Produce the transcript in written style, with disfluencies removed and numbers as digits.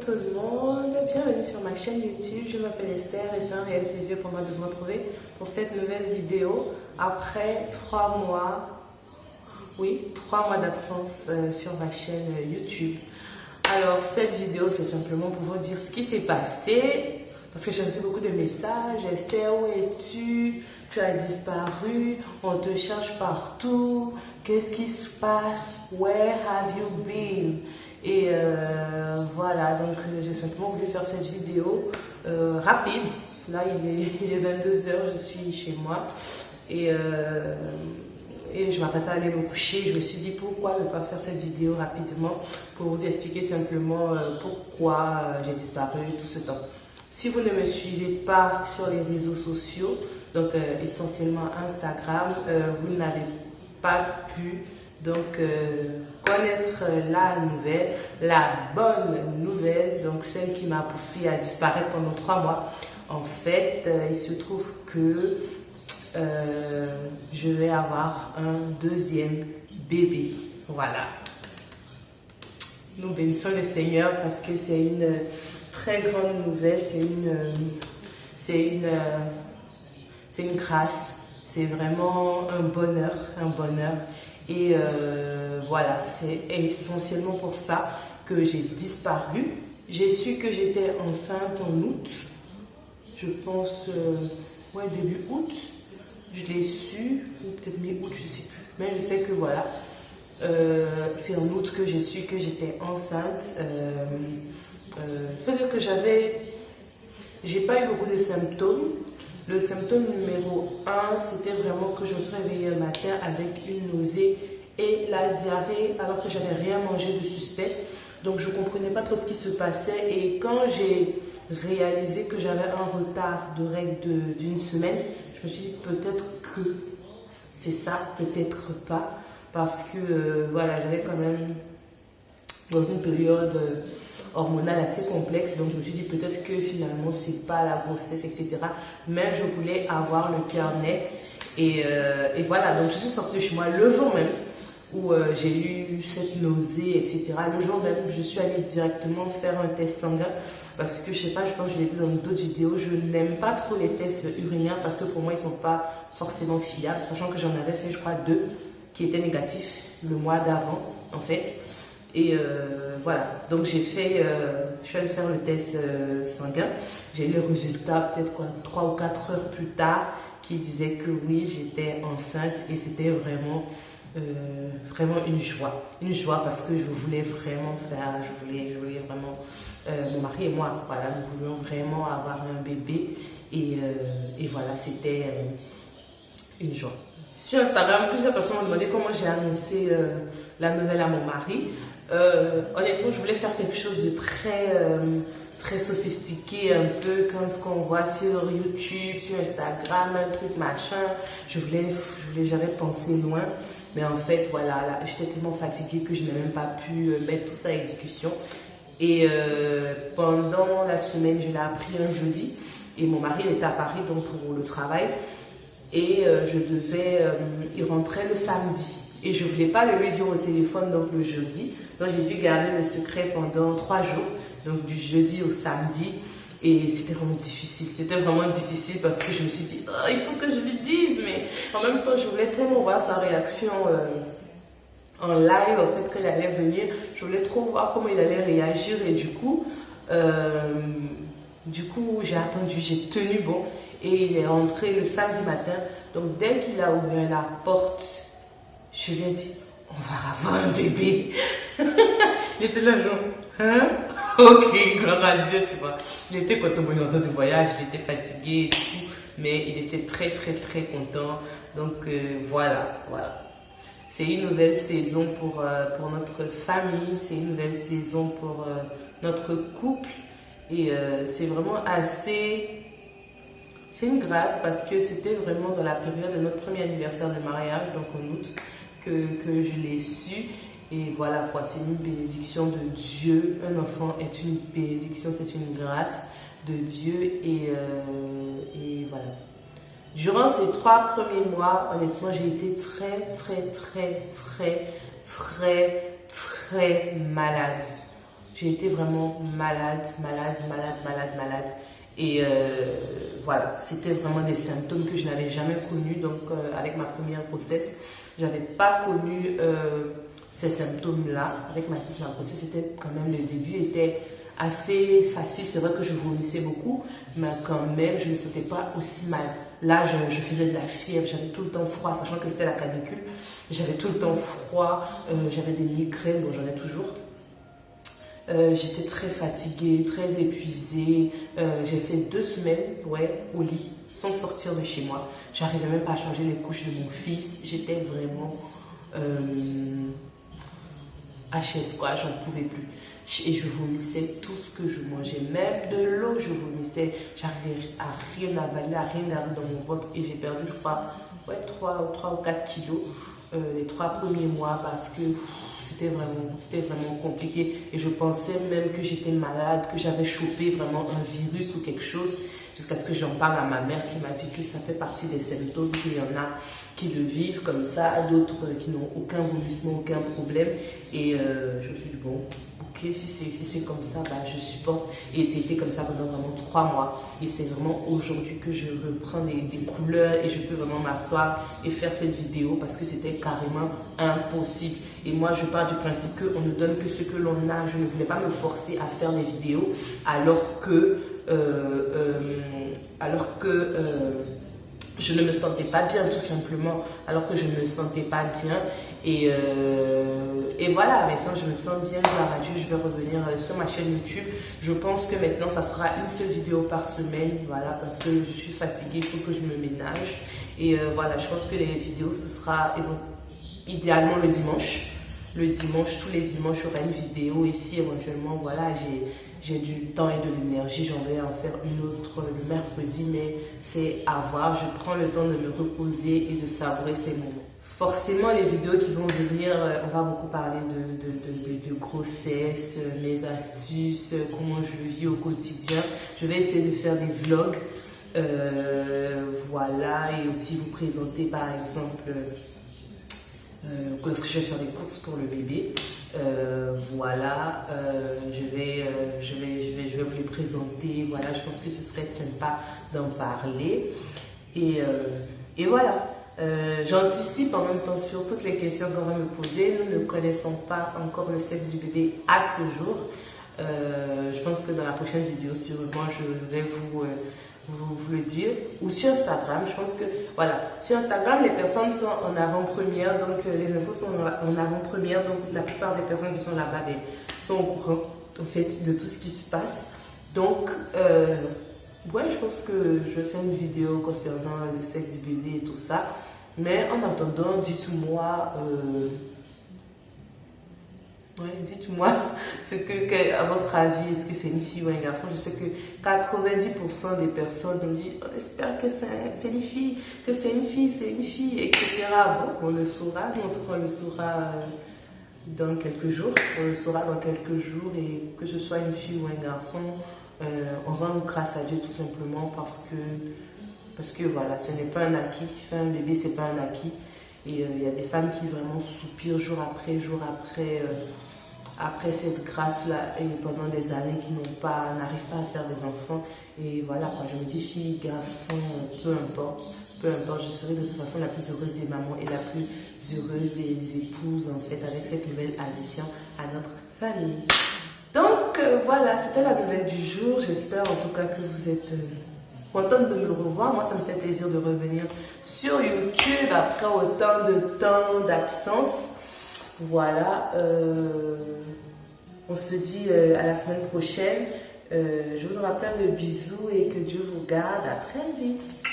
tout le monde, bienvenue sur ma chaîne YouTube. Je m'appelle Esther et c'est un réel plaisir pour moi de vous retrouver pour cette nouvelle vidéo après 3 mois, oui, 3 mois d'absence sur ma chaîne YouTube. Alors cette vidéo c'est simplement pour vous dire ce qui s'est passé parce que j'ai reçu beaucoup de messages. Esther, où es-tu? Tu as disparu, on te cherche partout, qu'est-ce qui se passe? Where have you been? Et voilà, donc j'ai simplement voulu faire cette vidéo rapide. Là il est 22 h, je suis chez moi et je m'apprête à aller me coucher. Je me suis dit pourquoi ne pas faire cette vidéo rapidement pour vous expliquer simplement pourquoi j'ai disparu tout ce temps. Si vous ne me suivez pas sur les réseaux sociaux, donc essentiellement Instagram, vous n'avez pas pu donc connaître la nouvelle, la bonne nouvelle, donc celle qui m'a poussée à disparaître pendant 3 mois. En fait, il se trouve que je vais avoir un deuxième bébé. Voilà. Nous bénissons le Seigneur parce que c'est une très grande nouvelle, c'est une grâce, c'est vraiment un bonheur. Et voilà, c'est essentiellement pour ça que j'ai disparu. J'ai su que j'étais enceinte en août, je pense, ouais, début août. Je l'ai su, ou peut-être mi-août, je ne sais plus. Mais je sais que voilà, c'est en août que j'ai su que j'étais enceinte. Il faut dire que j'ai pas eu beaucoup de symptômes. Le symptôme numéro 1, c'était vraiment que je me suis réveillée un matin avec une nausée et la diarrhée alors que j'avais rien mangé de suspect. Donc je ne comprenais pas trop ce qui se passait et quand j'ai réalisé que j'avais un retard de règles d'une semaine, je me suis dit peut-être que c'est ça, peut-être pas, parce que voilà, j'avais quand même dans une période hormonale assez complexe, donc je me suis dit peut-être que finalement c'est pas la grossesse, etc. Mais je voulais avoir le cœur net et voilà, donc je suis sortie de chez moi le jour même où j'ai eu cette nausée, etc. Le jour même, je suis allée directement faire un test sanguin parce que je sais pas, je pense que je l'ai dit dans d'autres vidéos, je n'aime pas trop les tests urinaires parce que pour moi ils sont pas forcément fiables, sachant que j'en avais fait je crois 2 qui étaient négatifs le mois d'avant en fait. Et voilà, donc je suis allée faire le test sanguin. J'ai eu le résultat peut-être 3 ou 4 heures plus tard qui disait que oui, j'étais enceinte et c'était vraiment une joie. Une joie parce que je voulais vraiment faire, je voulais vraiment, mon mari et moi, voilà, nous voulions vraiment avoir un bébé et voilà, c'était une joie. Sur Instagram, plusieurs personnes m'ont demandé comment j'ai annoncé la nouvelle à mon mari. Honnêtement, je voulais faire quelque chose de très sophistiqué, un peu comme ce qu'on voit sur YouTube, sur Instagram, un truc machin. J'avais pensé loin, mais en fait, voilà, là, j'étais tellement fatiguée que je n'ai même pas pu mettre tout ça à exécution. Et pendant la semaine, je l'ai appris un jeudi, et mon mari il était à Paris donc pour le travail, et je devais y rentrer le samedi. Et je ne voulais pas le lui dire au téléphone donc le jeudi. Donc j'ai dû garder le secret pendant 3 jours. Donc du jeudi au samedi. Et c'était vraiment difficile. C'était vraiment difficile parce que je me suis dit, oh, il faut que je lui dise. Mais en même temps, je voulais tellement voir sa réaction en live, en fait, qu'elle allait venir. Je voulais trop voir comment il allait réagir. Et du coup, j'ai attendu, j'ai tenu bon. Et il est rentré le samedi matin. Donc dès qu'il a ouvert la porte, je lui ai dit, on va avoir un bébé. Il était là, genre, hein? Ok, gloire à Dieu, tu vois. Il était content, bon, il est en de voyage, il était fatigué et tout, mais il était très content. Donc voilà. C'est une nouvelle saison pour notre famille, c'est une nouvelle saison pour notre couple. Et c'est vraiment c'est une grâce parce que c'était vraiment dans la période de notre premier anniversaire de mariage, donc en août, que je l'ai su. Et voilà quoi, c'est une bénédiction de Dieu. Un enfant est une bénédiction, c'est une grâce de Dieu. Et voilà. Durant ces 3 premiers mois, honnêtement, j'ai été très malade. j'ai été vraiment malade. Et voilà, c'était vraiment des symptômes que je n'avais jamais connus. Donc avec ma première grossesse, je n'avais pas connu ces symptômes-là. Avec Mathis, ma grossesse, c'était quand même, le début était assez facile. C'est vrai que je vomissais beaucoup, mais quand même, je ne me sentais pas aussi mal. Là, je faisais de la fièvre, j'avais tout le temps froid, sachant que c'était la canicule. J'avais tout le temps froid, j'avais des migraines, bon, j'en ai toujours. J'étais très fatiguée, très épuisée. J'ai fait 2 semaines, ouais, au lit, sans sortir de chez moi. J'arrivais même pas à changer les couches de mon fils. J'étais vraiment HS, quoi, j'en pouvais plus. Et je vomissais tout ce que je mangeais, même de l'eau, je vomissais. J'arrivais à rien avaler, à rien garder dans mon ventre. Et j'ai perdu, je crois, ouais, 3 ou 4 kilos les 3 premiers mois parce que c'était vraiment compliqué. Et je pensais même que j'étais malade, que j'avais chopé vraiment un virus ou quelque chose. Jusqu'à ce que j'en parle à ma mère qui m'a dit que ça fait partie des symptômes, qu'il y en a qui le vivent comme ça, d'autres qui n'ont aucun vomissement, aucun problème. Et je me suis dit, bon, ok, si c'est comme ça, bah, je supporte. Et c'était comme ça pendant vraiment 3 mois. Et c'est vraiment aujourd'hui que je reprends des couleurs et je peux vraiment m'asseoir et faire cette vidéo parce que c'était carrément impossible. Et moi, je pars du principe qu'on ne donne que ce que l'on a. Je ne voulais pas me forcer à faire des vidéos alors que je ne me sentais pas bien, tout simplement, alors que je ne me sentais pas bien. Et voilà, maintenant je me sens bien, gloire à Dieu. Je vais revenir sur ma chaîne YouTube. Je pense que maintenant ça sera une seule vidéo par semaine, voilà, parce que je suis fatiguée, il faut que je me ménage. Et voilà, je pense que les vidéos, ce sera idéalement le dimanche. Le dimanche, tous les dimanches, il y aura une vidéo. Et si éventuellement, voilà, j'ai du temps et de l'énergie, j'en vais en faire une autre le mercredi, mais c'est à voir. Je prends le temps de me reposer et de savourer ces moments. Forcément, les vidéos qui vont venir, on va beaucoup parler de grossesse, mes astuces, comment je le vis au quotidien. Je vais essayer de faire des vlogs, voilà, et aussi vous présenter par exemple lorsque je vais faire des courses pour le bébé. Voilà, je vais vous les présenter. Voilà, je pense que ce serait sympa d'en parler. Et voilà. J'anticipe en même temps sur toutes les questions qu'on va me poser. Nous ne connaissons pas encore le sexe du bébé à ce jour. Je pense que dans la prochaine vidéo, sûrement, je vais vous le dire. Ou sur Instagram, je pense que, voilà, sur Instagram, les personnes sont en avant-première, donc les infos sont en avant-première, donc la plupart des personnes qui sont là-bas sont au courant, en fait, de tout ce qui se passe. Donc, ouais, je pense que je vais faire une vidéo concernant le sexe du bébé et tout ça. Mais en attendant, dites-moi, dites-moi ce que, à votre avis, est-ce que c'est une fille ou un garçon? Je sais que 90% des personnes ont dit, on espère que c'est une fille, que c'est une fille, etc. Bon, on le saura, nous en tout cas, on le saura dans quelques jours. On le saura dans quelques jours, et que ce soit une fille ou un garçon, on rend grâce à Dieu tout simplement parce que voilà, ce n'est pas un acquis. Faire un bébé, c'est pas un acquis. Et il y a des femmes qui vraiment soupirent jour après cette grâce-là, et pendant des années qui n'arrivent pas à faire des enfants. Et voilà, quand je me dis fille, garçon, peu importe, je serai de toute façon la plus heureuse des mamans et la plus heureuse des épouses, en fait, avec cette nouvelle addition à notre famille. Donc voilà, c'était la nouvelle du jour. J'espère en tout cas que vous êtes contente de me revoir. Moi, ça me fait plaisir de revenir sur YouTube après autant de temps d'absence. Voilà, on se dit à la semaine prochaine. Je vous envoie plein de bisous et que Dieu vous garde. À très vite.